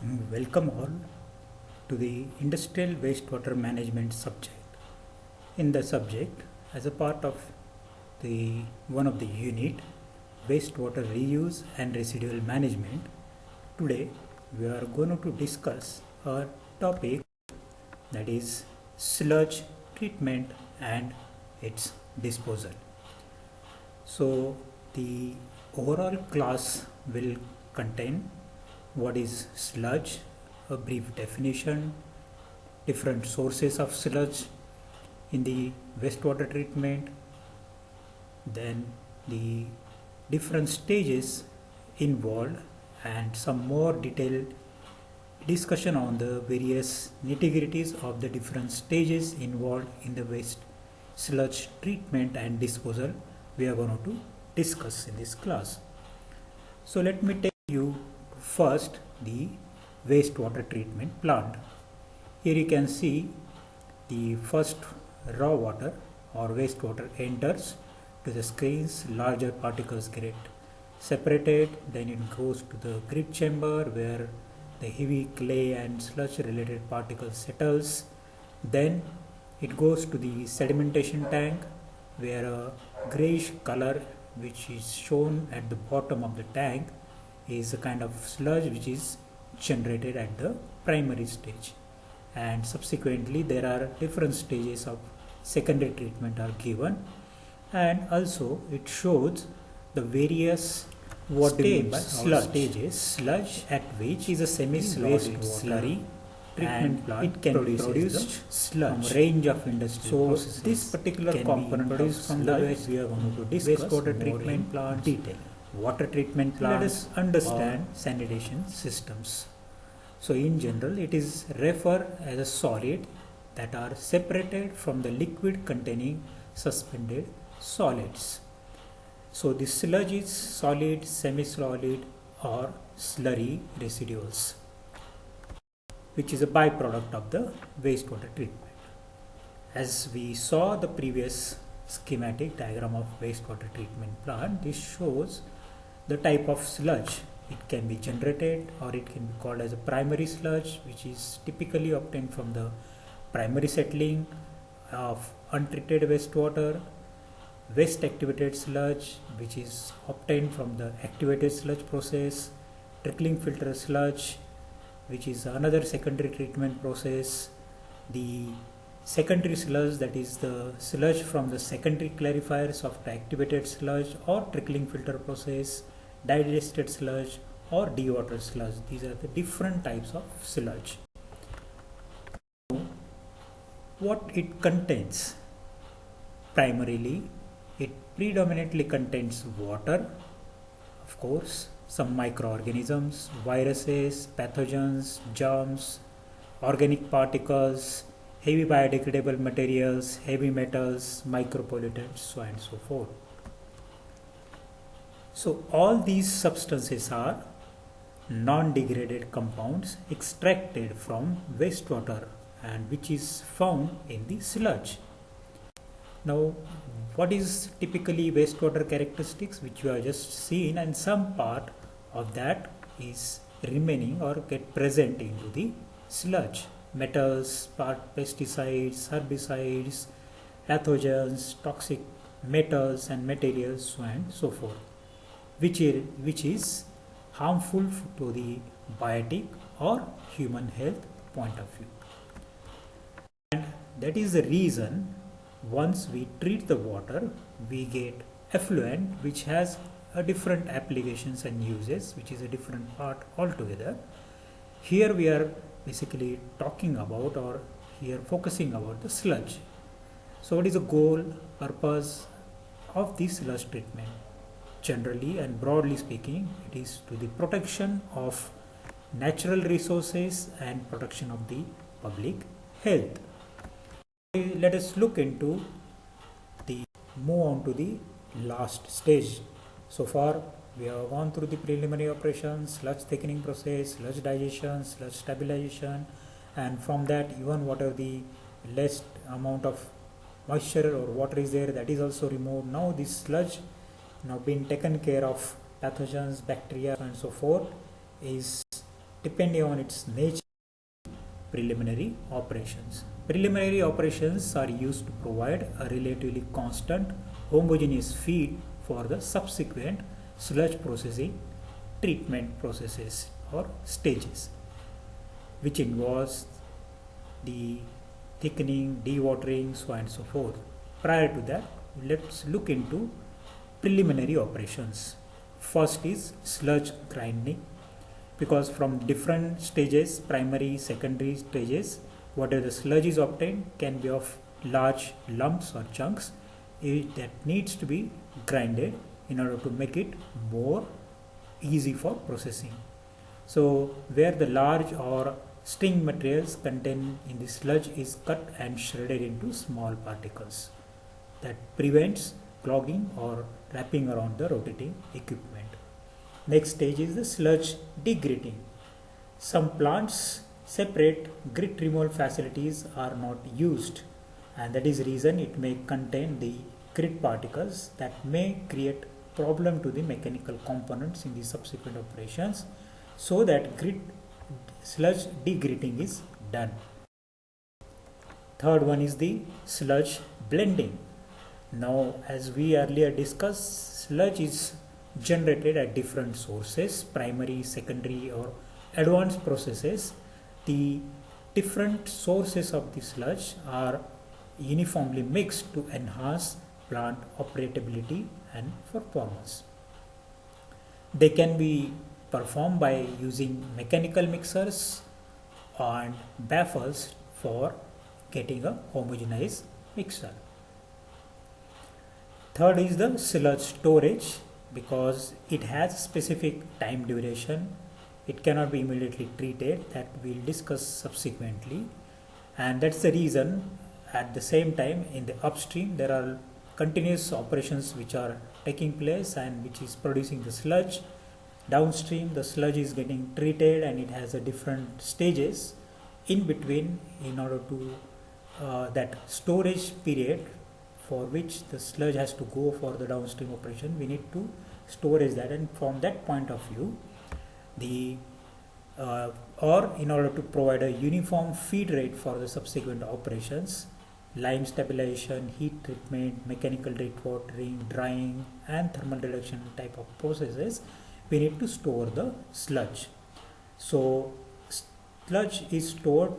Welcome all to the Industrial Wastewater Management subject. In the subject, as a part of the one of the unit, wastewater reuse and residual management, today we are going to discuss a topic that is sludge treatment and its disposal. So the overall class will contain what is sludge, a brief definition, different sources of sludge in the wastewater treatment, then the different stages involved, and some more detailed discussion on the various nitty-gritties of the different stages involved in the waste sludge treatment and disposal we are going to discuss in this class. So let me take you first the wastewater treatment plant. Here you can see the first raw water or wastewater enters to the screens, larger particles get separated, then it goes to the grid chamber where the heavy clay and sludge related particles settles. Then it goes to the sedimentation tank where a grayish color which is shown at the bottom of the tank is a kind of sludge which is generated at the primary stage, and subsequently there are different stages of secondary treatment are given, and also it shows the various what stages sludge at which is a semi-solid slurry treatment plant it can be produced sludge from range of industrial processes. This particular component produced from the waste we are going to discuss wastewater treatment plant detail. Water treatment plant, let us understand sanitation systems. So in general it is referred as a solid that are separated from the liquid containing suspended solids. So the sludge is solid, semi-solid or slurry residuals, which is a byproduct of the wastewater treatment. As we saw the previous schematic diagram of wastewater treatment plant, this shows the type of sludge. It can be generated or it can be called as a primary sludge, which is typically obtained from the primary settling of untreated wastewater, waste activated sludge, which is obtained from the activated sludge process, trickling filter sludge, which is another secondary treatment process, the secondary sludge, that is the sludge from the secondary clarifiers of the activated sludge or trickling filter process, digested sludge or dewatered sludge. These are the different types of sludge. What it contains? Primarily, it predominantly contains water, of course, some microorganisms, viruses, pathogens, germs, organic particles, heavy biodegradable materials, heavy metals, micropollutants, so on and so forth. So all these substances are non-degraded compounds extracted from wastewater and which is found in the sludge. Now, what is typically wastewater characteristics which you have just seen, and some part of that is remaining or get present into the sludge. Metals, pesticides, herbicides, pathogens, toxic metals and materials, so on and so forth, which is harmful to the biotic or human health point of view. And that is the reason once we treat the water, we get effluent which has a different applications and uses, which is a different part altogether. Here we are basically talking about or here focusing about the sludge. So what is the goal, purpose of this sludge treatment? Generally and broadly speaking, it is to the protection of natural resources and protection of the public health. Let us move on to the last stage. So far we have gone through the preliminary operations, sludge thickening process, sludge digestion, sludge stabilization, and from that even whatever the less amount of moisture or water is there, that is also removed. Now this sludge now being taken care of, pathogens, bacteria and so forth is depending on its nature. Preliminary operations. Preliminary operations are used to provide a relatively constant homogeneous feed for the subsequent sludge processing treatment processes or stages, which involves the thickening, dewatering, so on and so forth. Prior to that, let's look into preliminary operations. First is sludge grinding, because from different stages, primary, secondary stages, whatever the sludge is obtained can be of large lumps or chunks that needs to be grinded in order to make it more easy for processing. So where the large or string materials contained in the sludge is cut and shredded into small particles, that prevents clogging or wrapping around the rotating equipment. Next stage is the sludge degritting. Some plants separate grit removal facilities are not used, and that is the reason it may contain the grit particles that may create problem to the mechanical components in the subsequent operations, so that sludge degritting is done. Third one is the sludge blending. Now, as we earlier discussed, sludge is generated at different sources, primary, secondary or advanced processes. The different sources of the sludge are uniformly mixed to enhance plant operability and performance. They can be performed by using mechanical mixers and baffles for getting a homogenized mixture. Third is the sludge storage, because it has specific time duration. It cannot be immediately treated, that we'll discuss subsequently, and that's the reason at the same time in the upstream there are continuous operations which are taking place and which is producing the sludge. Downstream the sludge is getting treated and it has a different stages in between in order to that storage period for which the sludge has to go for the downstream operation. We need to storage that, and from that point of view the or in order to provide a uniform feed rate for the subsequent operations, lime stabilization, heat treatment, mechanical dewatering, drying and thermal reduction type of processes, we need to store the sludge. So sludge is stored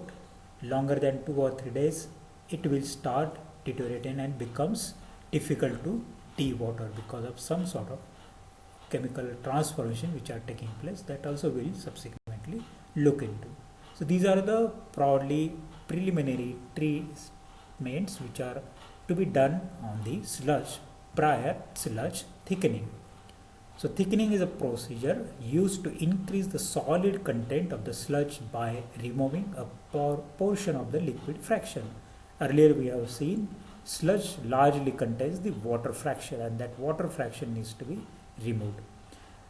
longer than 2 or 3 days, it will start deteriorating and becomes difficult to dewater because of some sort of chemical transformation which are taking place, that also will subsequently look into. So these are the broadly preliminary treatments which are to be done on the sludge prior sludge thickening. So thickening is a procedure used to increase the solid content of the sludge by removing a portion of the liquid fraction. Earlier we have seen sludge largely contains the water fraction, and that water fraction needs to be removed.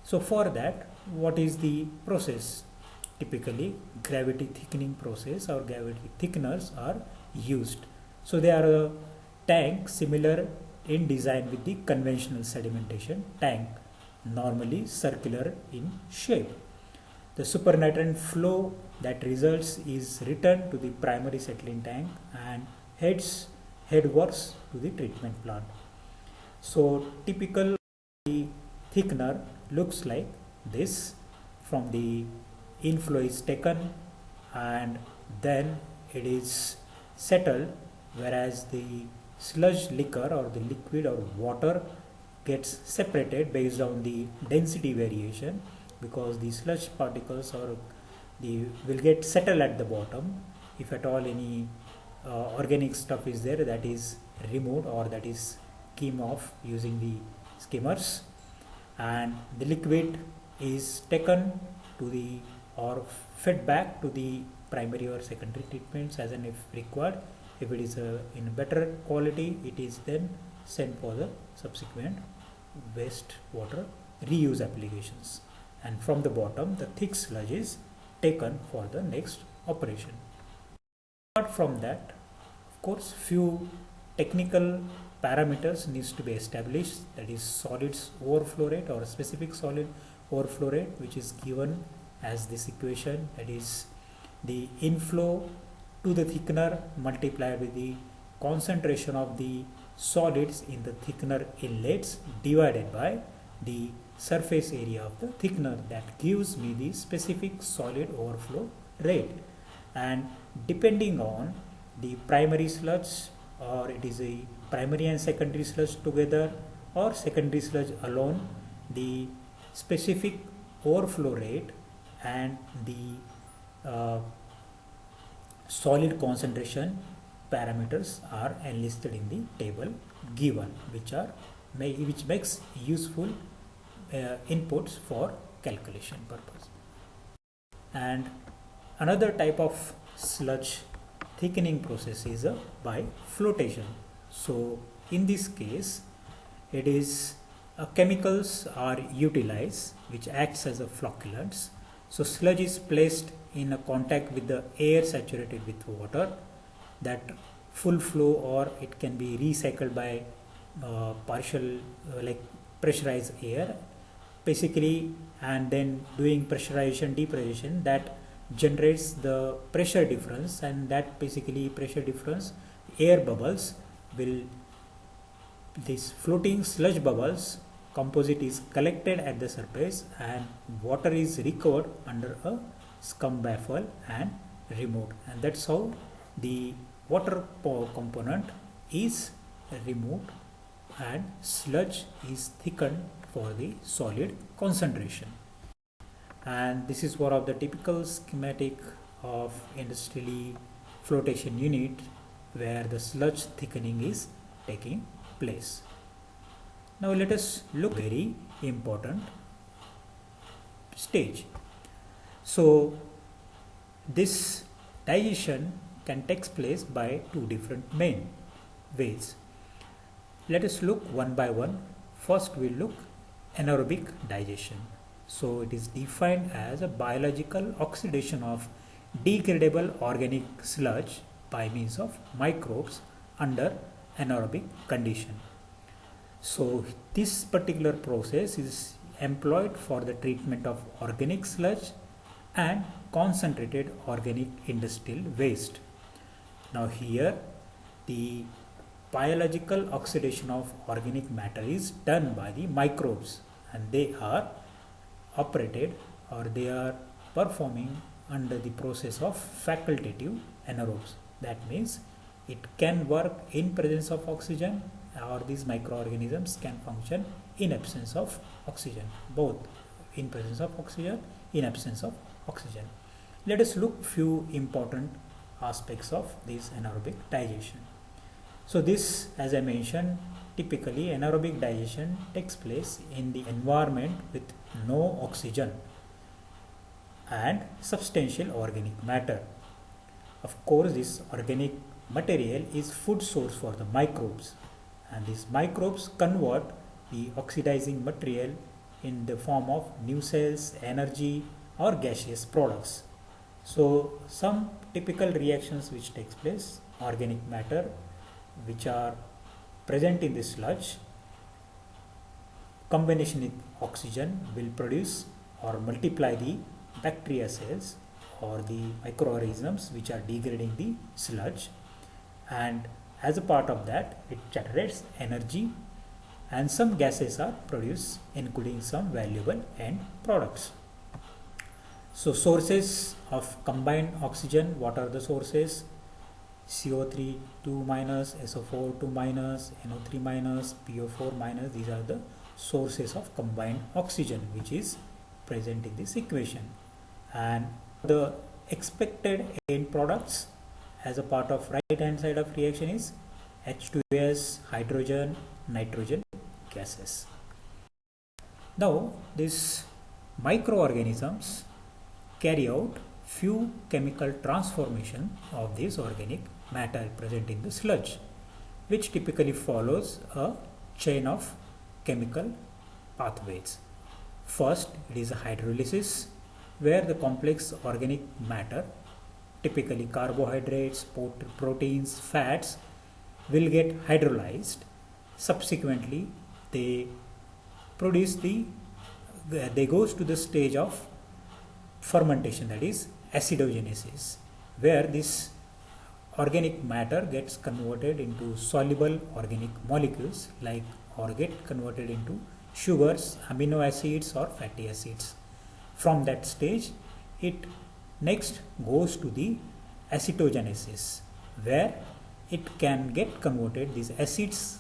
So for that, what is the process? Typically gravity thickening process or gravity thickeners are used. So they are a tank similar in design with the conventional sedimentation tank, normally circular in shape. The supernatant flow that results is returned to the primary settling tank and headwards to the treatment plant. So typical thickener looks like this. From the inflow is taken and then it is settled, whereas the sludge liquor or the liquid or water gets separated based on the density variation, because the sludge particles will get settled at the bottom. If at all any organic stuff is there, that is removed or that is skim off using the skimmers, and the liquid is taken to the or fed back to the primary or secondary treatments as and if required. If it is in better quality, it is then sent for the subsequent wastewater reuse applications, and from the bottom the thick sludge is taken for the next operation. Apart from that, of course, few technical parameters needs to be established, that is solids overflow rate or specific solid overflow rate, which is given as this equation, that is the inflow to the thickener multiplied with the concentration of the solids in the thickener inlets divided by the surface area of the thickener. That gives me the specific solid overflow rate. And depending on the primary sludge, or it is a primary and secondary sludge together or secondary sludge alone, the specific overflow rate and the solid concentration parameters are enlisted in the table given, which makes useful inputs for calculation purpose. And another type of sludge thickening process is by flotation. So in this case, it is chemicals are utilized which acts as a flocculants. So sludge is placed in a contact with the air saturated with water, that full flow, or it can be recycled by partial like pressurized air basically, and then doing pressurization depressurization, that generates the pressure difference, and that basically pressure difference, air bubbles will, these floating sludge bubbles composite is collected at the surface and water is recovered under a scum baffle and removed, and that's how the water component is removed and sludge is thickened for the solid concentration. And this is one of the typical schematic of industrially flotation unit where the sludge thickening is taking place. Now let us look very important stage. So this digestion can take place by two different main ways. Let us look one by one. First we look anaerobic digestion. So it is defined as a biological oxidation of degradable organic sludge by means of microbes under anaerobic condition. So this particular process is employed for the treatment of organic sludge and concentrated organic industrial waste. Now here the biological oxidation of organic matter is done by the microbes, and they are operated, or they are performing under the process of facultative anaerobes. That means it can work in presence of oxygen, or these microorganisms can function in absence of oxygen, both in presence of oxygen, in absence of oxygen. Let us look few important aspects of this anaerobic digestion. So this, as I mentioned, typically anaerobic digestion takes place in the environment with no oxygen and substantial organic matter. Of course, this organic material is food source for the microbes, and these microbes convert the oxidizing material in the form of new cells, energy, or gaseous products. So some typical reactions which takes place, organic matter which are present in the sludge, combination with oxygen will produce or multiply the bacteria cells or the microorganisms which are degrading the sludge, and as a part of that it generates energy, and some gases are produced including some valuable end products. So sources of combined oxygen, what are the sources? CO3 2 minus, SO4 2 minus, NO3 minus, PO4 minus, these are the sources of combined oxygen which is present in this equation. And the expected end products as a part of right hand side of reaction is H2S, hydrogen, nitrogen gases. Now these microorganisms carry out few chemical transformation of this organic matter present in the sludge, which typically follows a chain of chemical pathways. First, it is a hydrolysis, where the complex organic matter, typically carbohydrates, proteins, fats, will get hydrolyzed. Subsequently, they goes to the stage of fermentation, that is acidogenesis, where this organic matter gets converted into soluble organic molecules or get converted into sugars, amino acids or fatty acids. From that stage, it next goes to the acetogenesis, where it can get converted, these acids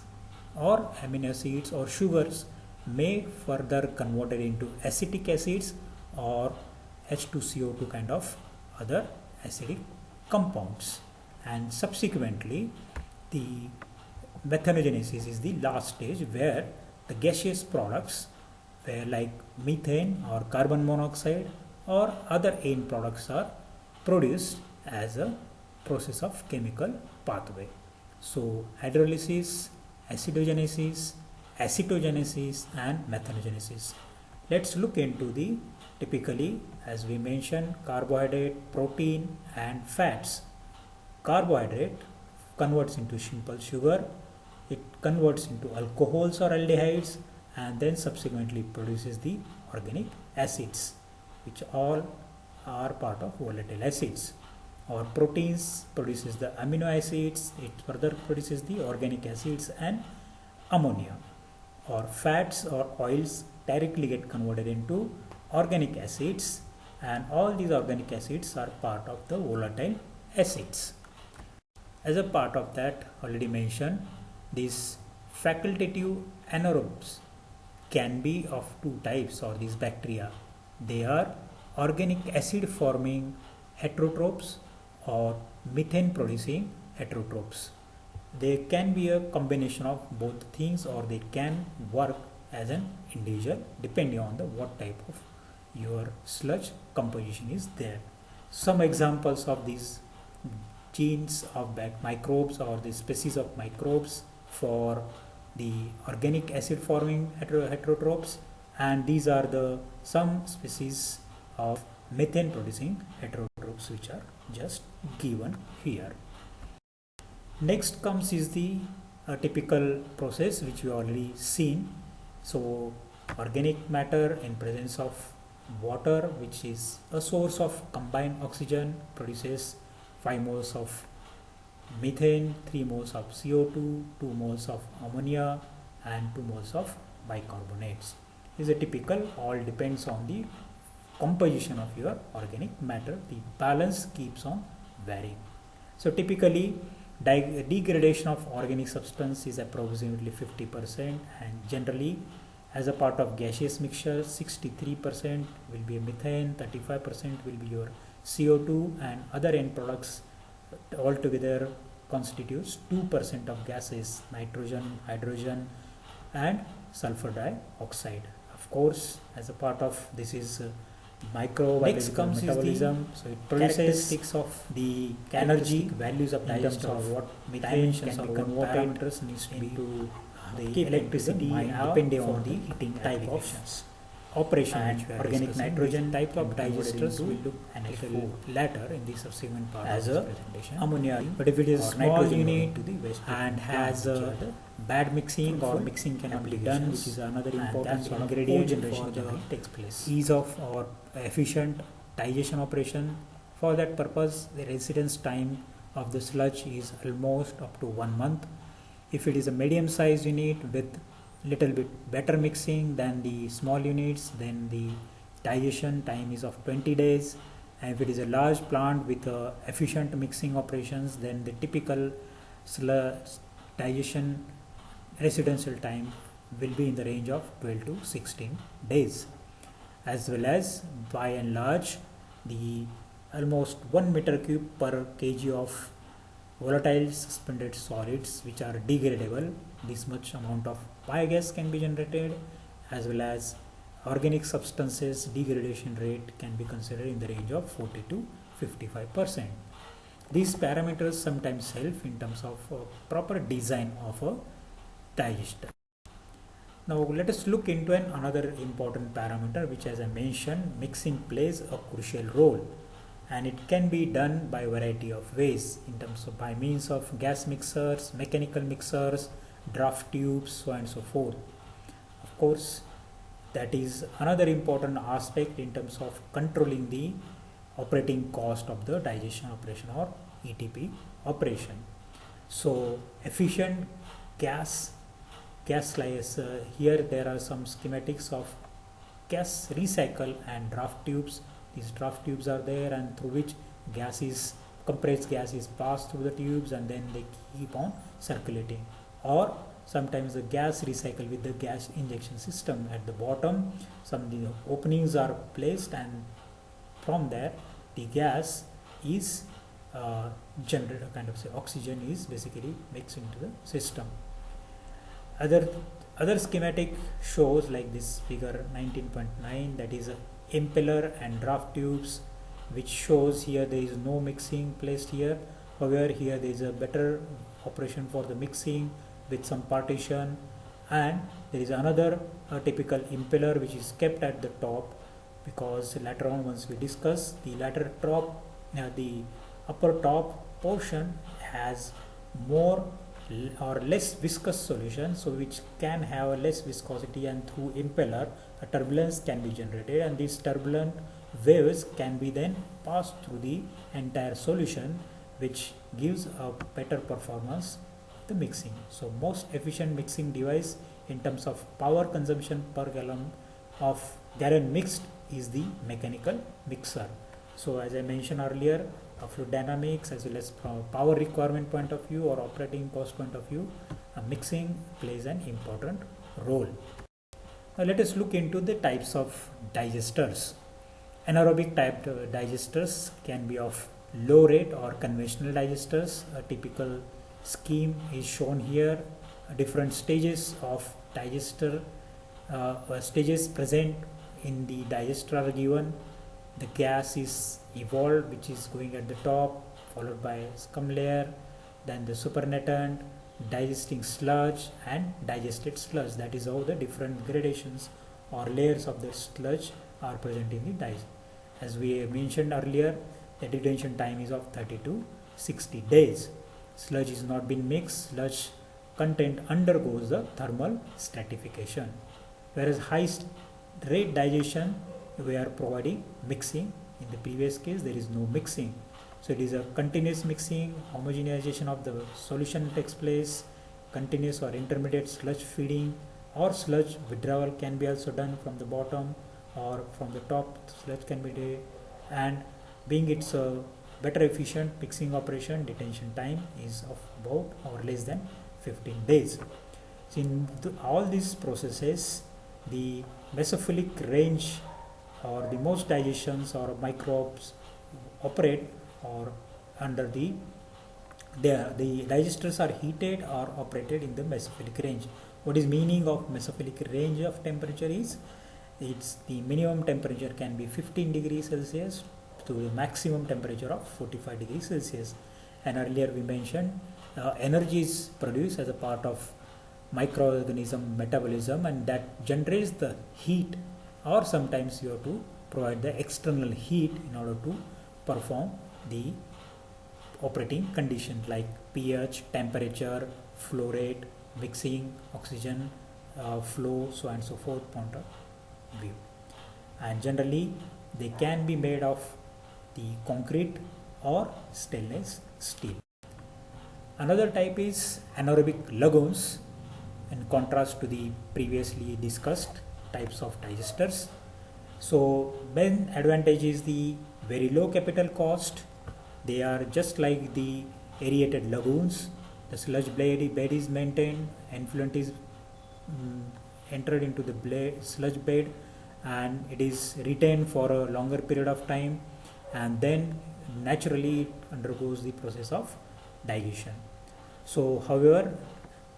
or amino acids or sugars may further converted into acetic acids or H2CO2 kind of other acidic compounds. And subsequently, the methanogenesis is the last stage, where the gaseous products, where like methane or carbon monoxide or other end products are produced as a process of chemical pathway. So hydrolysis, acidogenesis, acetogenesis and methanogenesis. Let's look into the typically, as we mentioned, carbohydrate, protein and fats. Carbohydrate converts into simple sugar, it converts into alcohols or aldehydes, and then subsequently produces the organic acids, which all are part of volatile acids. Or proteins produces the amino acids, it further produces the organic acids and ammonia. Or fats or oils directly get converted into organic acids, and all these organic acids are part of the volatile acids. As a part of that, already mentioned, these facultative anaerobes can be of two types, or these bacteria. They are organic acid forming heterotrophs or methane producing heterotrophs. They can be a combination of both things, or they can work as an individual depending on the what type of your sludge composition is there. Some examples of these genes of microbes or the species of microbes for the organic acid forming heterotrophs, and these are the some species of methane producing heterotrophs which are just given here. Next comes is the typical process which we already seen. So organic matter in presence of water, which is a source of combined oxygen, produces 5 moles of methane, 3 moles of CO2, 2 moles of ammonia and 2 moles of bicarbonates. This is a typical, all depends on the composition of your organic matter. The balance keeps on varying. So typically degradation of organic substance is approximately 50%, and generally as a part of gaseous mixture 63% will be methane, 35% will be your CO2, and other end products altogether constitutes 2% of gases, nitrogen, hydrogen and sulfur dioxide. Of course, as a part of this is microbiological metabolism, so it produces characteristics of the energy values of digestion, or what dimensions or what parameters needs to be into the electricity depending on the heating type of operation. And organic nitrogen type of digesters will look a little later in the subsequent part as of this presentation. Ammonia, but if it is small unit and has a bad mixing or mixing cannot be done, which is another important sort of ingredient for the takes place. Ease of or efficient digestion operation. For that purpose, the residence time of the sludge is almost up to 1 month. If it is a medium sized unit with little bit better mixing than the small units, then the digestion time is of 20 days. And if it is a large plant with efficient mixing operations, then the typical digestion residential time will be in the range of 12 to 16 days. As well as, by and large, the almost 1 meter cube per kg of volatile suspended solids which are degradable, this much amount of biogas can be generated, as well as organic substances degradation rate can be considered in the range of 40 to 55%. These parameters sometimes help in terms of proper design of a digester. Now let us look into another important parameter, which, as I mentioned, mixing plays a crucial role, and it can be done by a variety of ways in terms of by means of gas mixers, mechanical mixers, draft tubes, so on and so forth. Of course, That is another important aspect in terms of controlling the operating cost of the digestion operation or ETP operation. So efficient gas slice, here there are some schematics of gas recycle and draft tubes. These draft tubes are there, and through which compressed gas is passed through the tubes, and then they keep on circulating. Or sometimes the gas recycle with the gas injection system. At the bottom some the openings are placed, and from there the gas is generated, kind of say oxygen is basically mixed into the system. Other schematic shows like this figure 19.9, that is a impeller and draft tubes, which shows here there is no mixing placed here. However, here there is a better operation for the mixing with some partition, and there is another typical impeller which is kept at the top, because later on once we discuss the the upper top portion has more or less viscous solution, so which can have a less viscosity, and through impeller a turbulence can be generated, and these turbulent waves can be then passed through the entire solution, which gives a better performance of the mixing. So most efficient mixing device in terms of power consumption per gallon mixed is the mechanical mixer. So as I mentioned earlier, fluid dynamics as well as from power requirement point of view or operating cost point of view, mixing plays an important role. Now let us look into the types of digesters. Anaerobic type digesters can be of low rate or conventional digesters. A typical scheme is shown here. Different stages of digester stages present in the digester are given. The gas is evolved, which is going at the top, followed by scum layer, then the supernatant, digesting sludge, and digested sludge. That is how the different gradations or layers of the sludge are present in the digester. As we mentioned earlier, the detention time is of 30 to 60 days. Sludge is not been mixed, sludge content undergoes the thermal stratification. Whereas high rate digestion, we are providing mixing. In the previous case there is no mixing, so it is a continuous mixing. Homogenization of the solution takes place. Continuous or intermediate sludge feeding or sludge withdrawal can be also done from the bottom or from the top. Sludge can be done, and being it's a better efficient mixing operation, detention time is of about or less than 15 days. So in all these processes, the mesophilic range or the most digestions or microbes operate or under the digesters are heated or operated in the mesophilic range. What is meaning of mesophilic range of temperature is, it's the minimum temperature can be 15 degrees Celsius to the maximum temperature of 45 degrees Celsius. And earlier we mentioned energy is produced as a part of microorganism metabolism, and that generates the heat, or sometimes you have to provide the external heat in order to perform the operating conditions like pH, temperature, flow rate, mixing, oxygen flow, so on and so forth point of view. And generally they can be made of the concrete or stainless steel. Another type is anaerobic lagoons, in contrast to the previously discussed types of digesters. So main advantage is the very low capital cost. They are just like the aerated lagoons. The sludge bed is maintained, effluent is entered into the sludge bed, and it is retained for a longer period of time, and then naturally it undergoes the process of digestion. So however,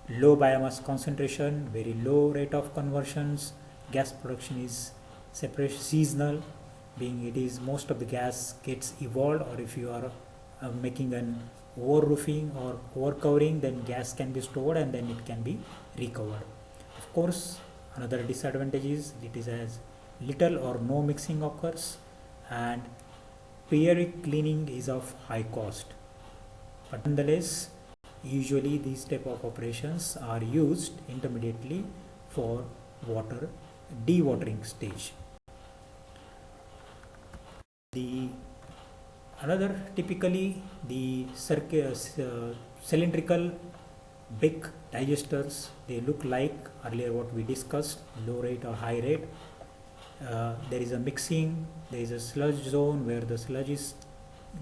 low biomass concentration, very low rate of conversions, gas production is seasonal, being it is most of the gas gets evolved, or if you are making an over roofing or over covering, then gas can be stored and then it can be recovered. Of course, another disadvantage is it is as little or no mixing occurs, and periodic cleaning is of high cost. But nonetheless, usually these type of operations are used intermediately for water dewatering stage. Another typically the cylindrical big digesters, they look like earlier what we discussed, low rate or high rate. There is a mixing, there is a sludge zone where the sludge is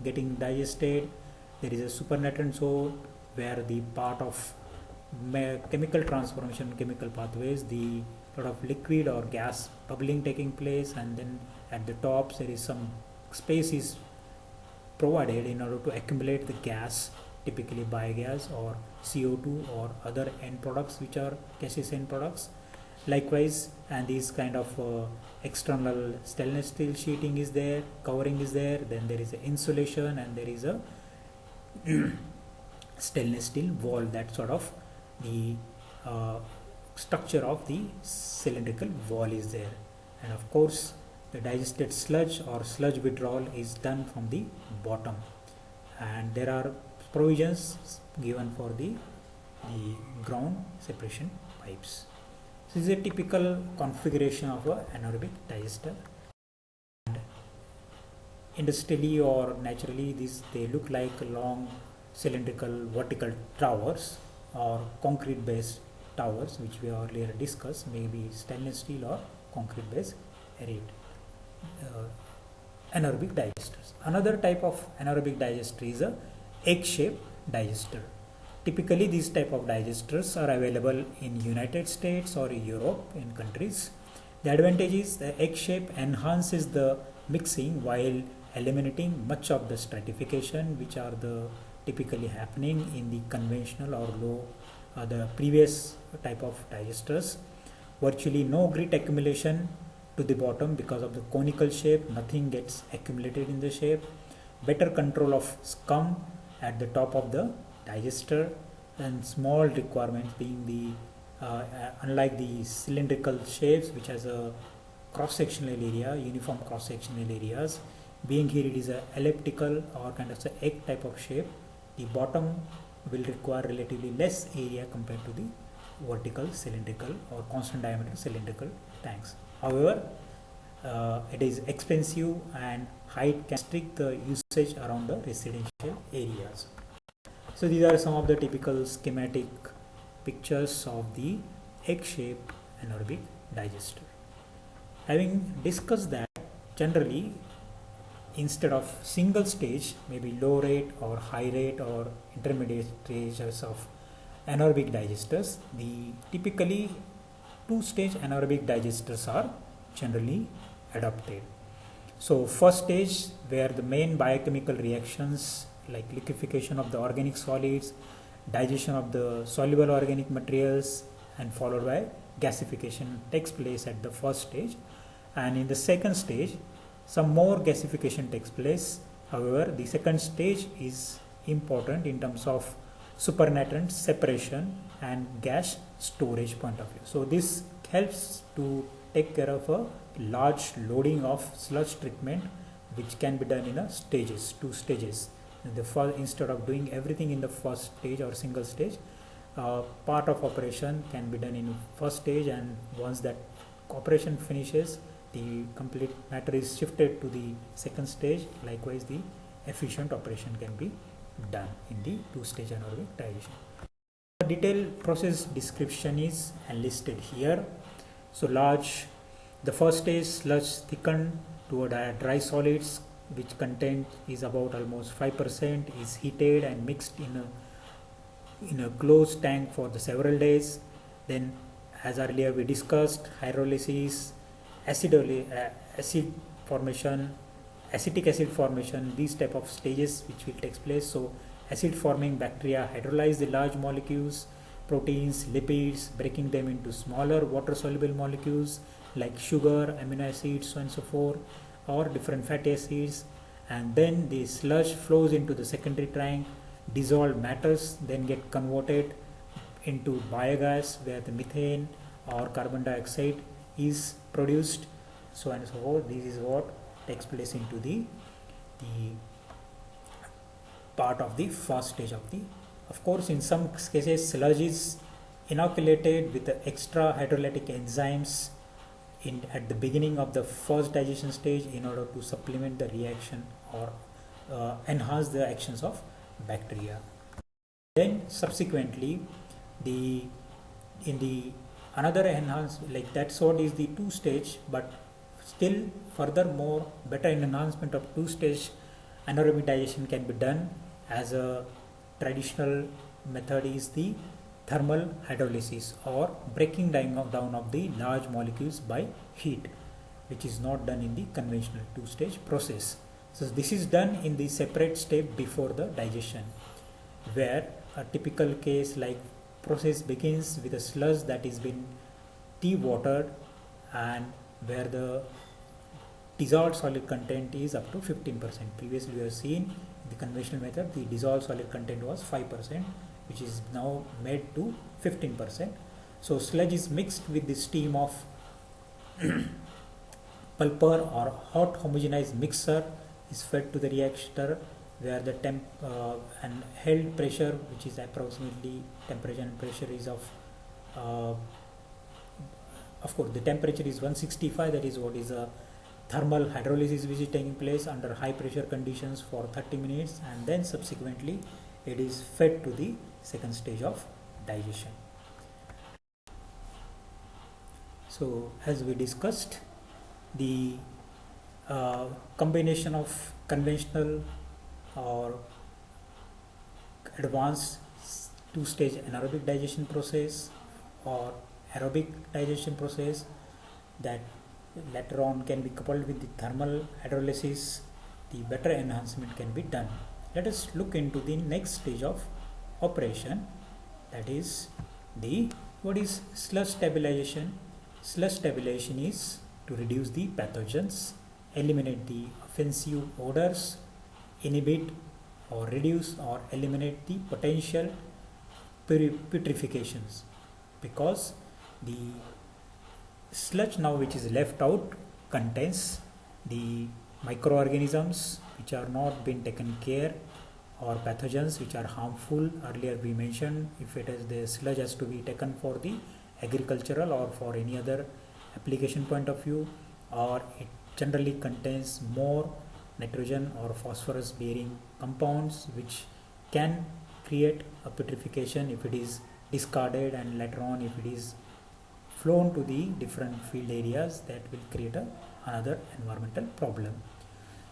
getting digested, there is a supernatant zone where the part of chemical transformation, chemical pathways, the sort of liquid or gas bubbling taking place, and then at the tops there is some space is provided in order to accumulate the gas, typically biogas or CO2 or other end products which are gaseous end products. Likewise, and these kind of external stainless steel sheeting is there, covering is there, then there is a insulation, and there is a stainless steel wall. That sort of the structure of the cylindrical wall is there. And of course the digested sludge or sludge withdrawal is done from the bottom, and there are provisions given for the ground separation pipes. This is a typical configuration of an anaerobic digester. And industrially or naturally, they look like long cylindrical vertical towers or concrete based towers, which we earlier discussed, maybe stainless steel or concrete based anaerobic digesters. Another type of anaerobic digester is a egg-shaped digester. Typically these type of digesters are available in United States or Europe in countries. The advantage is the egg shape enhances the mixing while eliminating much of the stratification which are the typically happening in the conventional or low the previous type of digesters. Virtually no grit accumulation to the bottom because of the conical shape, nothing gets accumulated in the shape. Better control of scum at the top of the digester, and small requirements being the unlike the cylindrical shapes which has a cross-sectional area, uniform cross-sectional areas, being here it is a elliptical or kind of a egg type of shape, the bottom will require relatively less area compared to the vertical cylindrical or constant diameter cylindrical tanks. However, it is expensive and height can restrict the usage around the residential areas. So these are some of the typical schematic pictures of the egg-shaped anaerobic digester. Having discussed that, generally instead of single stage, maybe low rate or high rate or intermediate stages of anaerobic digesters, the typically two-stage anaerobic digesters are generally adopted. So first stage, where the main biochemical reactions like liquefaction of the organic solids, digestion of the soluble organic materials, and followed by gasification takes place at the first stage. And in the second stage, some more gasification takes place. However, the second stage is important in terms of supernatant separation and gas storage point of view. So this helps to take care of a large loading of sludge treatment, which can be done in a stages, two stages. Instead of doing everything in the first stage or single stage, part of operation can be done in first stage, and once that operation finishes, the complete matter is shifted to the second stage. Likewise, the efficient operation can be done in the two-stage anaerobic digestion. The detailed process description is enlisted here. So the first stage, sludge thickened to a dry solids, which content is about almost 5%, is heated and mixed in a closed tank for the several days. Then, as earlier we discussed, hydrolysis, acid formation, acetic acid formation, these type of stages which will take place. So acid forming bacteria hydrolyze the large molecules, proteins, lipids, breaking them into smaller water soluble molecules like sugar, amino acids, so on and so forth, or different fatty acids, and then the sludge flows into the secondary tank. Dissolved matters then get converted into biogas, where the methane or carbon dioxide is produced, so on and so forth. This is what takes place into the part of the first stage of the. Of course, in some cases, sludge is inoculated with the extra hydrolytic enzymes at the beginning of the first digestion stage in order to supplement the reaction or enhance the actions of bacteria. Then subsequently, the in the another enhance like that sort is the two stage, but still furthermore better enhancement of two stage anaerobic digestion can be done as a traditional method is the thermal hydrolysis or breaking down of the large molecules by heat, which is not done in the conventional two stage process. So this is done in the separate step before the digestion, where a typical case like process begins with a sludge that is been dewatered and where the dissolved solid content is up to 15%. Previously we have seen in the conventional method the dissolved solid content was 5%, which is now made to 15%. So sludge is mixed with the steam of pulper or hot homogenized mixer is fed to the reactor, where the temp and held pressure, which is approximately temperature and pressure is of course the temperature is 165, that is what is a thermal hydrolysis which is taking place under high pressure conditions for 30 minutes, and then subsequently it is fed to the second stage of digestion. So as we discussed, the combination of conventional or advanced two-stage anaerobic digestion process or aerobic digestion process that later on can be coupled with the thermal hydrolysis, the better enhancement can be done. Let us look into the next stage of operation, that is the what is sludge stabilization. Sludge stabilization is to reduce the pathogens, eliminate the offensive odors, inhibit or reduce or eliminate the potential putrefacients, because the sludge now which is left out contains the microorganisms which are not been taken care or pathogens which are harmful. Earlier we mentioned if it is the sludge has to be taken for the agricultural or for any other application point of view, or it generally contains more nitrogen or phosphorus bearing compounds which can create a putrefaction if it is discarded, and later on if it is flown to the different field areas, that will create another environmental problem.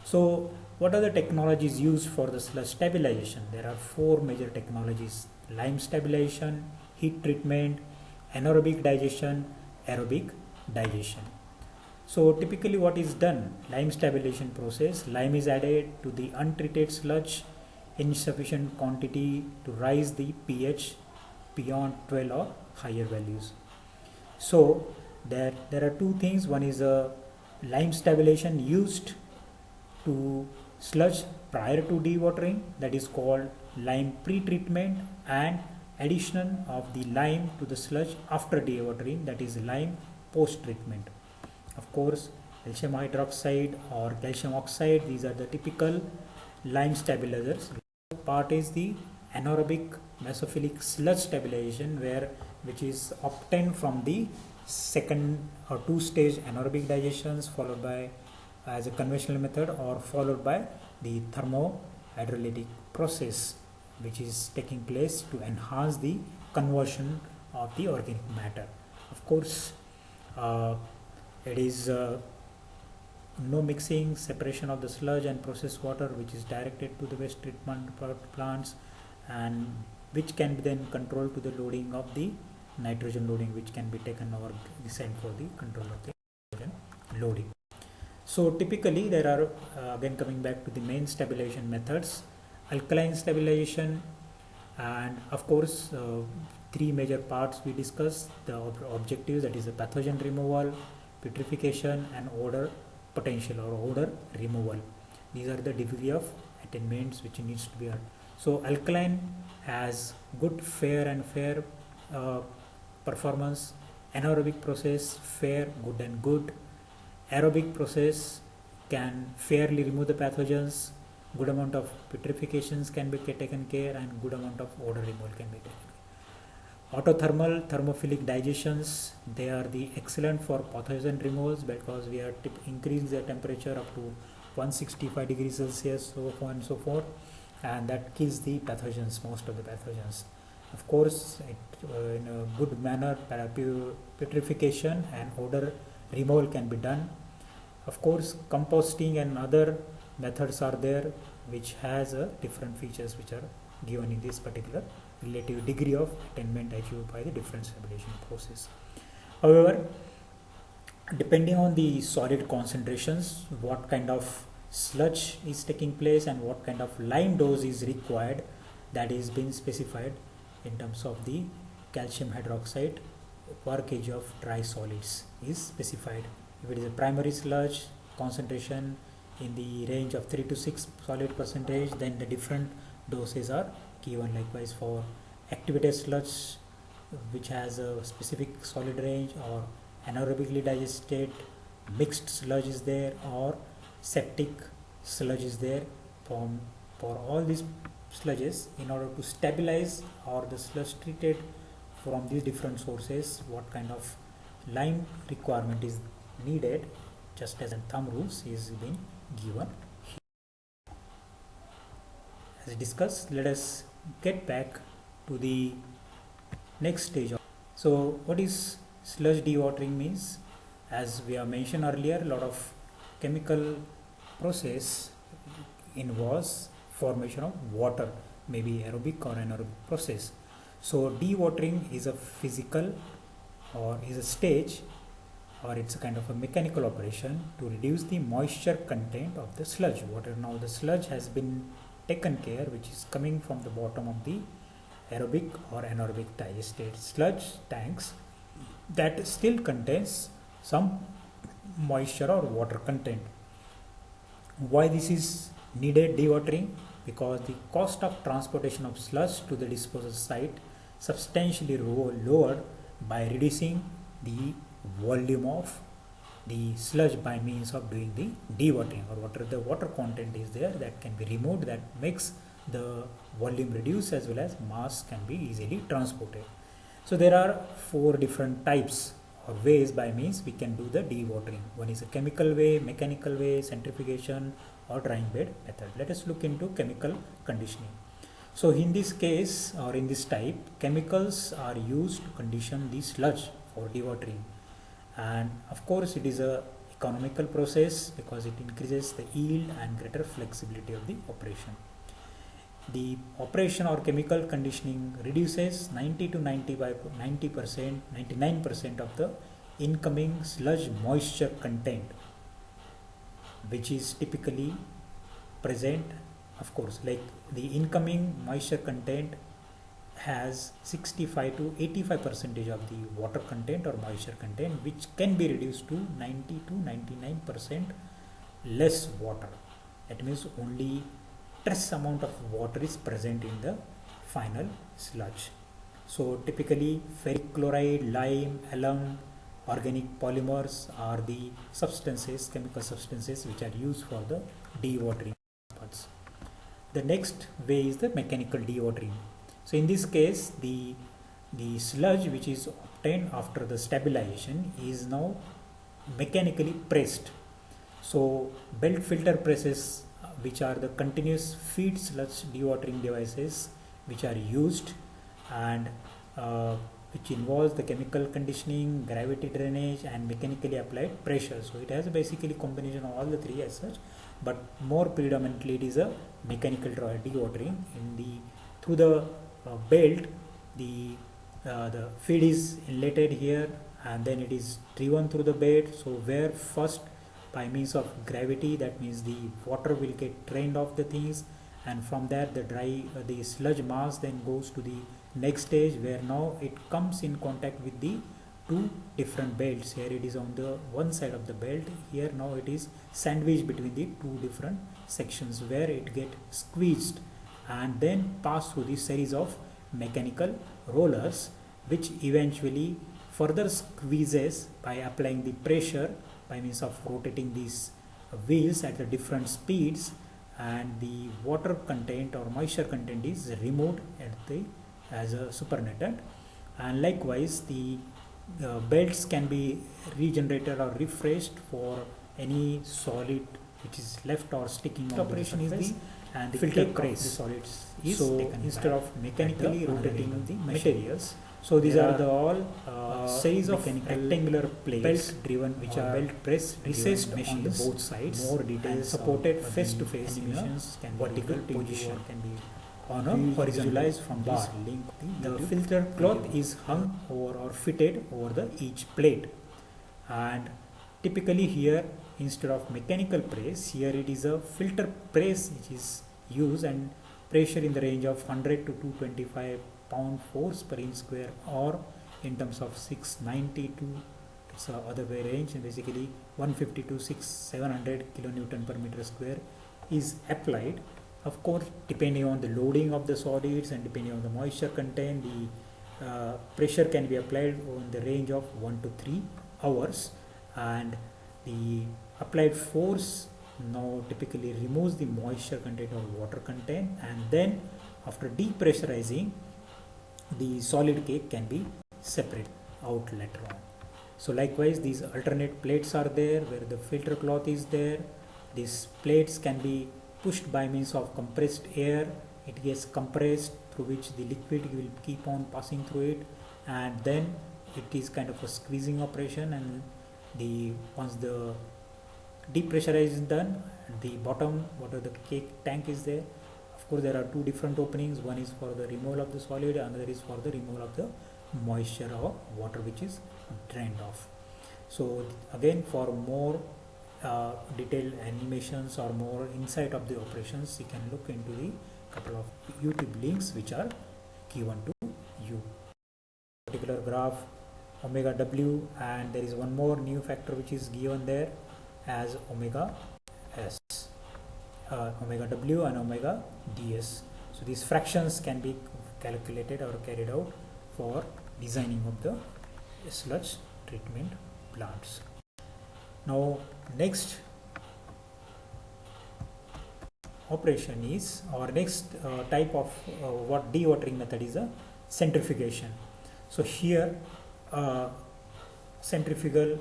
So what are the technologies used for the sludge stabilization? There are four major technologies: lime stabilization, heat treatment, anaerobic digestion, aerobic digestion. So typically what is done, lime stabilization process, lime is added to the untreated sludge in sufficient quantity to rise the pH beyond 12 or higher values. So there are two things. One is a lime stabilization used to sludge prior to dewatering, that is called lime pre-treatment, and addition of the lime to the sludge after dewatering, that is lime post-treatment. Of course, calcium hydroxide or calcium oxide, these are the typical lime stabilizers. Part is the anaerobic mesophilic sludge stabilization, which is obtained from the second or two stage anaerobic digestions followed by as a conventional method or followed by the thermohydrolytic process, which is taking place to enhance the conversion of the organic matter. Of course, it is no mixing, separation of the sludge and processed water, which is directed to the waste treatment plants, and which can be then controlled to the loading of the nitrogen loading, which can be taken over designed for the control of the nitrogen loading. So typically there are again coming back to the main stabilization methods: alkaline stabilization, and of course three major parts we discussed, the objectives, that is the pathogen removal, putrefaction, and odor potential or odor removal. These are the degree of attainments which needs to be done. So alkaline has good fair performance, anaerobic process fair, good and good, aerobic process can fairly remove the pathogens, good amount of putrefaction can be taken care, and good amount of odor removal can be taken care. Autothermal thermophilic digestions, they are the excellent for pathogen removals because we are increasing the temperature up to 165 degrees Celsius, so on and so forth, and that kills the pathogens, most of the pathogens. Of course, in a good manner, putrefaction and odor removal can be done. Of course, composting and other methods are there which has different features which are given in this particular relative degree of attainment achieved by the different stabilization process. However, depending on the solid concentrations, what kind of sludge is taking place and what kind of lime dose is required, that is being specified in terms of the calcium hydroxide per kg of dry solids is specified. If it is a primary sludge concentration in the range of 3 to 6 solid percentage, then the different doses are given. Likewise for activated sludge which has a specific solid range, or anaerobically digested mixed sludge is there, or septic sludge is there. For all these sludges, in order to stabilize or the sludge treated from these different sources, what kind of lime requirement is needed, just as a thumb rules is being given here. As discussed, let us get back to the next stage. So what is sludge dewatering means? As we have mentioned earlier, a lot of chemical process involves formation of water, maybe aerobic or anaerobic process. So dewatering is a physical or is a stage, or it's a kind of a mechanical operation to reduce the moisture content of the sludge water. Now the sludge has been taken care, which is coming from the bottom of the aerobic or anaerobic digested sludge tanks that still contains some moisture or water content. Why this is needed dewatering? Because the cost of transportation of sludge to the disposal site substantially lowered by reducing the volume of the sludge by means of doing the dewatering, or whatever the water content is there that can be removed, that makes the volume reduce as well as mass can be easily transported. So there are 4 different types or ways by means we can do the dewatering. One is a chemical way, mechanical way, centrifugation, or drying bed method. Let us look into chemical conditioning. So in this case, or in this type, chemicals are used to condition the sludge for dewatering, and of course it is a economical process because it increases the yield and greater flexibility of the operation. The operation or chemical conditioning reduces 90 to 90%, 99% of the incoming sludge moisture content, which is typically present. Of course, like the incoming moisture content has 65 to 85% of the water content or moisture content, which can be reduced to 90 to 99% less water. That means only trace amount of water is present in the final sludge. So typically ferric chloride, lime, alum, organic polymers are the substances, chemical substances which are used for the dewatering purpose. The next way is the mechanical dewatering. So in this case, the sludge which is obtained after the stabilization is now mechanically pressed. So belt filter presses, which are the continuous feed sludge dewatering devices which are used, and which involves the chemical conditioning, gravity drainage, and mechanically applied pressure. So it has basically combination of all the 3 as such, but more predominantly it is a mechanical dewatering. Through the belt, the feed is inletted here, and then it is driven through the bed. So where first by means of gravity, that means the water will get drained off the things, and from there the sludge mass then goes to the next stage, where now it comes in contact with the 2 different belts. Here it is on the one side of the belt, here now it is sandwiched between the 2 different sections, where it get squeezed and then pass through this series of mechanical rollers, which eventually further squeezes by applying the pressure by means of rotating these wheels at the different speeds, and the water content or moisture content is removed as a supernatant. And likewise, the belts can be regenerated or refreshed for any solid which is left or sticking on operation the surface, is the and the filter press. The solids is so instead of mechanically rotating the materials, so these are the all series of rectangular plates belt driven which are belt press recessed on the both sides, more details supported face to face emissions can vertical position can be on a horizontalized from bar link. The filter cloth is hung over or fitted over the each plate, and typically here instead of mechanical press, here it is a filter press which is used, and pressure in the range of 100 to 225 pound force per inch square, or in terms of 690 to it's other way range, and basically 150 to 700 kilonewton per meter square is applied. Of course, depending on the loading of the solids and depending on the moisture content, the pressure can be applied on the range of 1 to 3 hours, and the applied force now typically removes the moisture content or water content, and then after depressurizing, the solid cake can be separated out later on. So likewise, these alternate plates are there where the filter cloth is there. These plates can be pushed by means of compressed air. It gets compressed, through which the liquid will keep on passing through it, and then it is kind of a squeezing operation, and the once the depressurization is done, the bottom whatever the cake tank is there, of course there are two different openings. One is for the removal of the solid, another is for the removal of the moisture or water which is drained off. So again, for more detailed animations or more insight of the operations, you can look into the couple of YouTube links which are given to you. Particular graph omega W, and there is one more new factor which is given there as omega S, omega W and omega DS. So these fractions can be calculated or carried out for designing of the sludge treatment plants. Now next operation is, or next type of what dewatering method is a centrifugation. So here centrifugal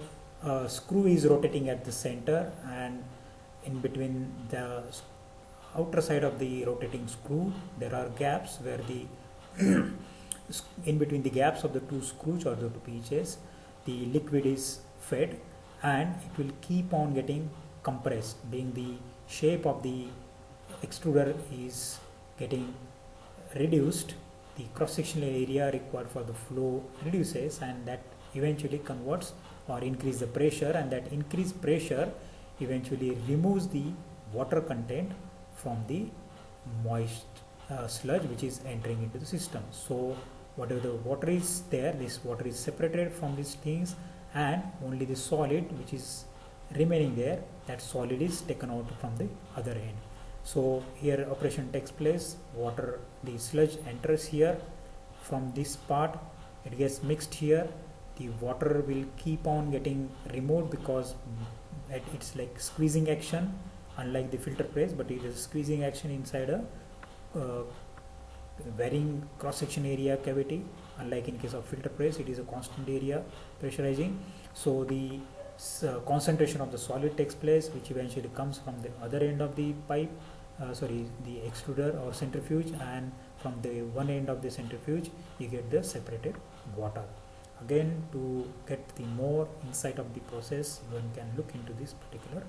screw is rotating at the center, and in between the outer side of the rotating screw there are gaps where the in between the gaps of the two screws or the two pitches the liquid is fed, and it will keep on getting compressed, being the shape of the extruder is getting reduced. The cross-sectional area required for the flow reduces, and that eventually converts or increase the pressure, and that increased pressure eventually removes the water content from the moist sludge which is entering into the system. So whatever the water is there, this water is separated from these things, and only the solid which is remaining there, that solid is taken out from the other end. So here operation takes place, water, the sludge enters here from this part, it gets mixed here, the water will keep on getting removed because it's like squeezing action, unlike the filter press, but it is squeezing action inside a varying cross-section area cavity. Unlike in case of filter press, it is a constant area pressurizing. So the concentration of the solid takes place, which eventually comes from the other end of the pipe, the extruder or centrifuge, and from the one end of the centrifuge you get the separated water. Again, to get the more insight of the process, one can look into this particular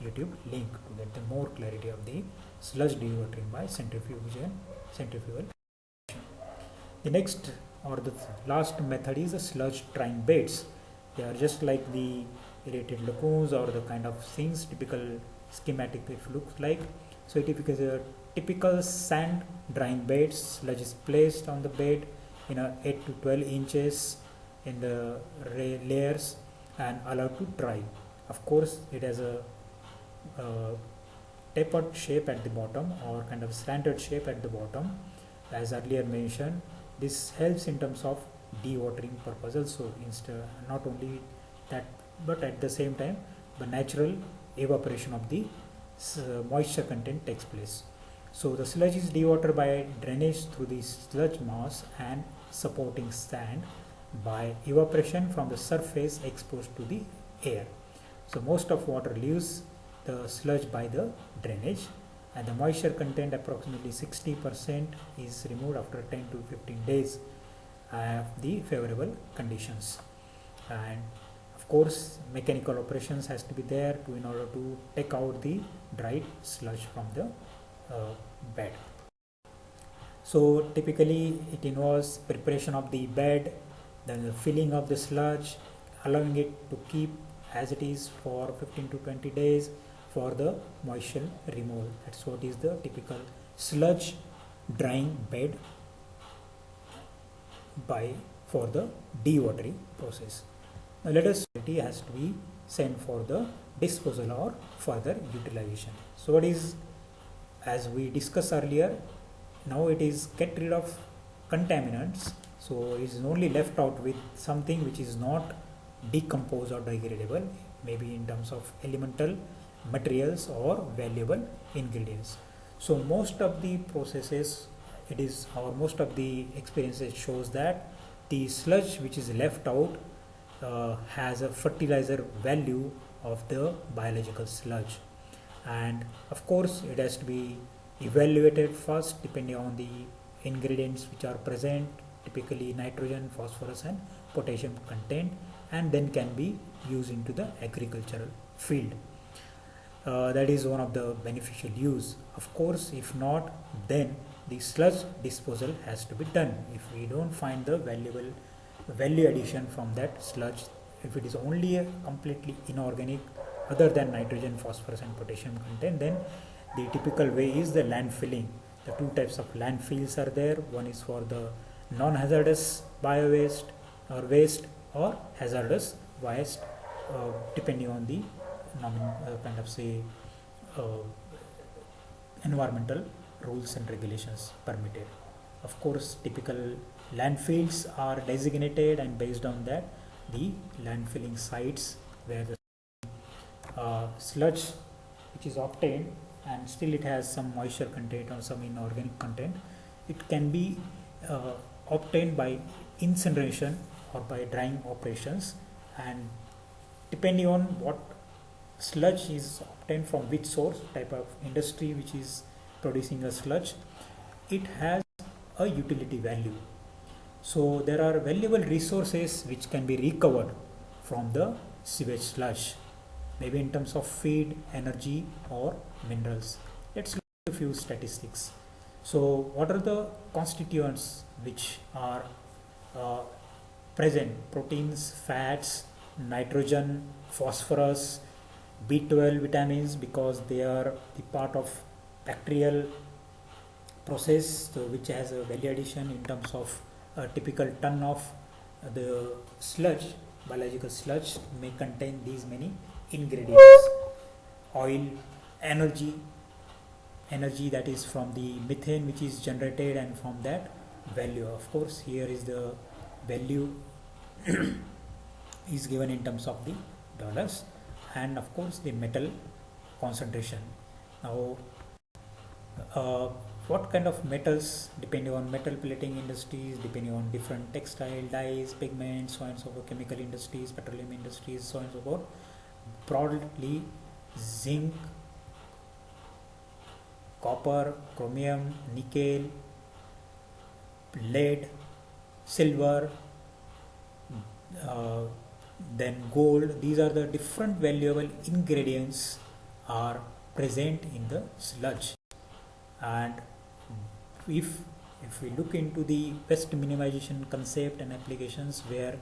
YouTube link to get the more clarity of the sludge dewatering by centrifuge and centrifugal. The next or the last method is the sludge drying beds. They are just like the aerated lagoons or the kind of things typical schematic it looks like. So it is a typical sand drying bed. Sludge is placed on the bed in a 8 to 12 inches in the layers and allowed to dry. Of course, it has a tapered shape at the bottom or kind of slanted shape at the bottom, as earlier mentioned. This helps in terms of dewatering purpose also, not only that, but at the same time the natural evaporation of the moisture content takes place. So the sludge is dewatered by drainage through the sludge mass and supporting sand by evaporation from the surface exposed to the air. So most of water leaves the sludge by the drainage, and the moisture content approximately 60% is removed after 10 to 15 days of the favorable conditions. And of course mechanical operations has to be there in order to take out the dried sludge from the bed. So typically it involves preparation of the bed, then the filling of the sludge, allowing it to keep as it is for 15 to 20 days for the moisture removal. That's what is the typical sludge drying bed for the dewatering process. Now let us it has to be sent for the disposal or further utilization. So what is, as we discussed earlier, now it is get rid of contaminants, so it is only left out with something which is not decomposed or degradable, maybe in terms of elemental materials or valuable ingredients. So most of the processes most of the experiences shows that the sludge which is left out has a fertilizer value of the biological sludge, and of course it has to be evaluated first depending on the ingredients which are present, typically nitrogen, phosphorus and potassium content, and then can be used into the agricultural field. That is one of the beneficial use. Of course, if not, then the sludge disposal has to be done. If we don't find the value addition from that sludge, if it is only a completely inorganic other than nitrogen, phosphorus and potassium content, then the typical way is the landfilling. The two types of landfills are there. One is for the non-hazardous bio-waste or waste, or hazardous waste, depending on the environmental rules and regulations permitted. Of course, typical landfills are designated, and based on that, the landfilling sites where the sludge which is obtained and still it has some moisture content or some inorganic content, it can be obtained by incineration or by drying operations, and depending on what sludge is obtained from which source, type of industry which is producing a sludge, it has a utility value. So there are valuable resources which can be recovered from the sewage sludge, maybe in terms of feed, energy or minerals. Let's look at a few statistics. So what are the constituents which are present? Proteins, fats, nitrogen, phosphorus, B12 vitamins, because they are the part of bacterial process, so which has a value addition in terms of a typical ton of the sludge, biological sludge may contain these many ingredients. Oil, energy that is from the methane which is generated, and from that value, of course here is the value is given in terms of the dollars, and of course the metal concentration. Now what kind of metals, depending on metal plating industries, depending on different textile, dyes, pigments, so on and so forth, chemical industries, petroleum industries, so on and so forth. Broadly, zinc, copper, chromium, nickel, lead, silver, then gold, these are the different valuable ingredients are present in the sludge. And if we look into the waste minimization concept and applications, where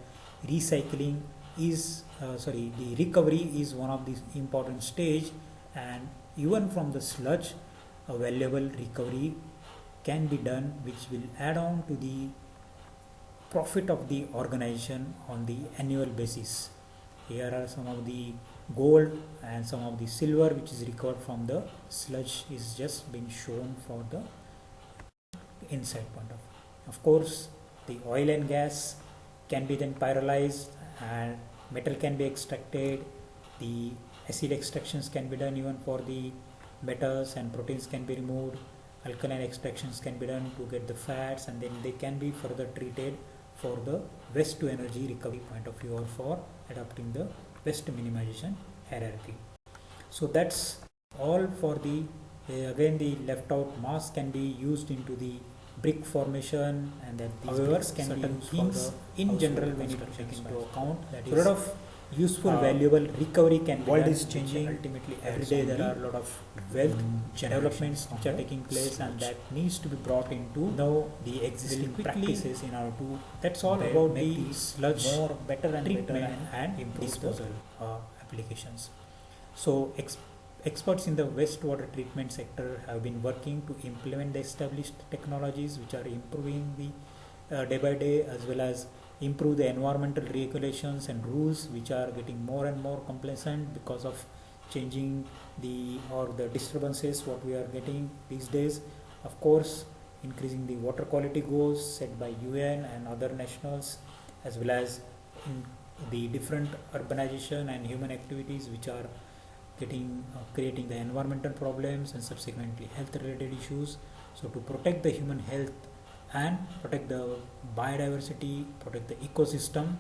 recycling is the recovery is one of the important stage, and even from the sludge a valuable recovery can be done, which will add on to the profit of the organization on the annual basis. Here are some of the gold and some of the silver which is recovered from the sludge is just been shown for the inside point of. Of course, the oil and gas can be then pyrolyzed and metal can be extracted. The acid extractions can be done even for the metals, and proteins can be removed, alkaline extractions can be done to get the fats, and then they can be further treated for the waste to energy recovery point of view or for adopting the waste minimization hierarchy. So that's all for the again the left out mass can be used into the brick formation, and that these bricks can be used things in general we need to take into account. That is a lot of useful valuable recovery can be world done, is changing ultimately every day there are a lot of wealth developments which are taking place, and that needs to be brought into now the existing practices in order to that's all about the sludge more better and treatment and disposal applications. So experts in the wastewater treatment sector have been working to implement the established technologies which are improving the day by day, as well as improve the environmental regulations and rules which are getting more and more complacent because of changing the disturbances what we are getting these days. Of course, increasing the water quality goals set by UN and other nationals, as well as in the different urbanization and human activities which are creating the environmental problems and subsequently health related issues. So to protect the human health and protect the biodiversity, protect the ecosystem,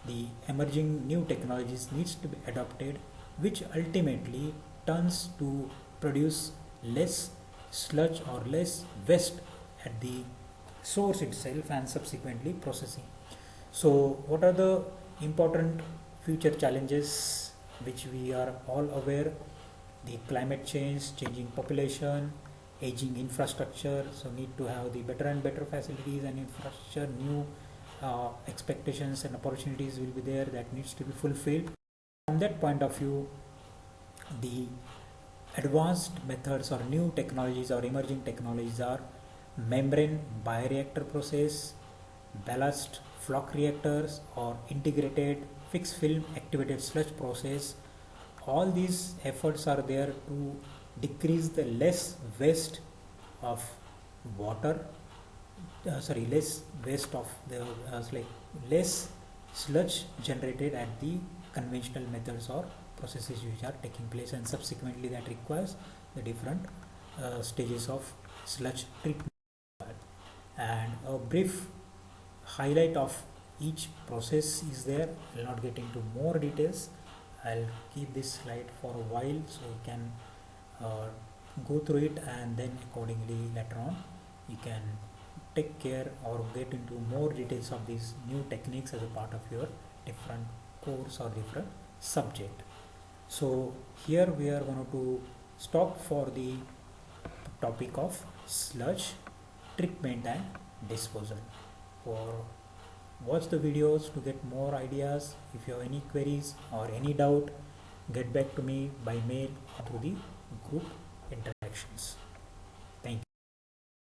the emerging new technologies needs to be adopted, which ultimately turns to produce less sludge or less waste at the source itself and subsequently processing. So what are the important future challenges which we are all aware? The climate change, changing population, aging infrastructure, so need to have the better and better facilities and infrastructure. New expectations and opportunities will be there that needs to be fulfilled. From that point of view, the advanced methods or new technologies or emerging technologies are membrane bioreactor process, ballast floc reactors, or integrated fixed film activated sludge process. All these efforts are there to decrease the less waste of water, less waste of the less sludge generated at the conventional methods or processes which are taking place, and subsequently that requires the different stages of sludge treatment. And a brief highlight of each process is there. I will not get into more details. I'll keep this slide for a while so you can go through it, and then accordingly later on you can take care or get into more details of these new techniques as a part of your different course or different subject. So here we are going to stop for the topic of sludge treatment and disposal. Watch the videos to get more ideas. If you have any queries or any doubt, get back to me by mail or through the group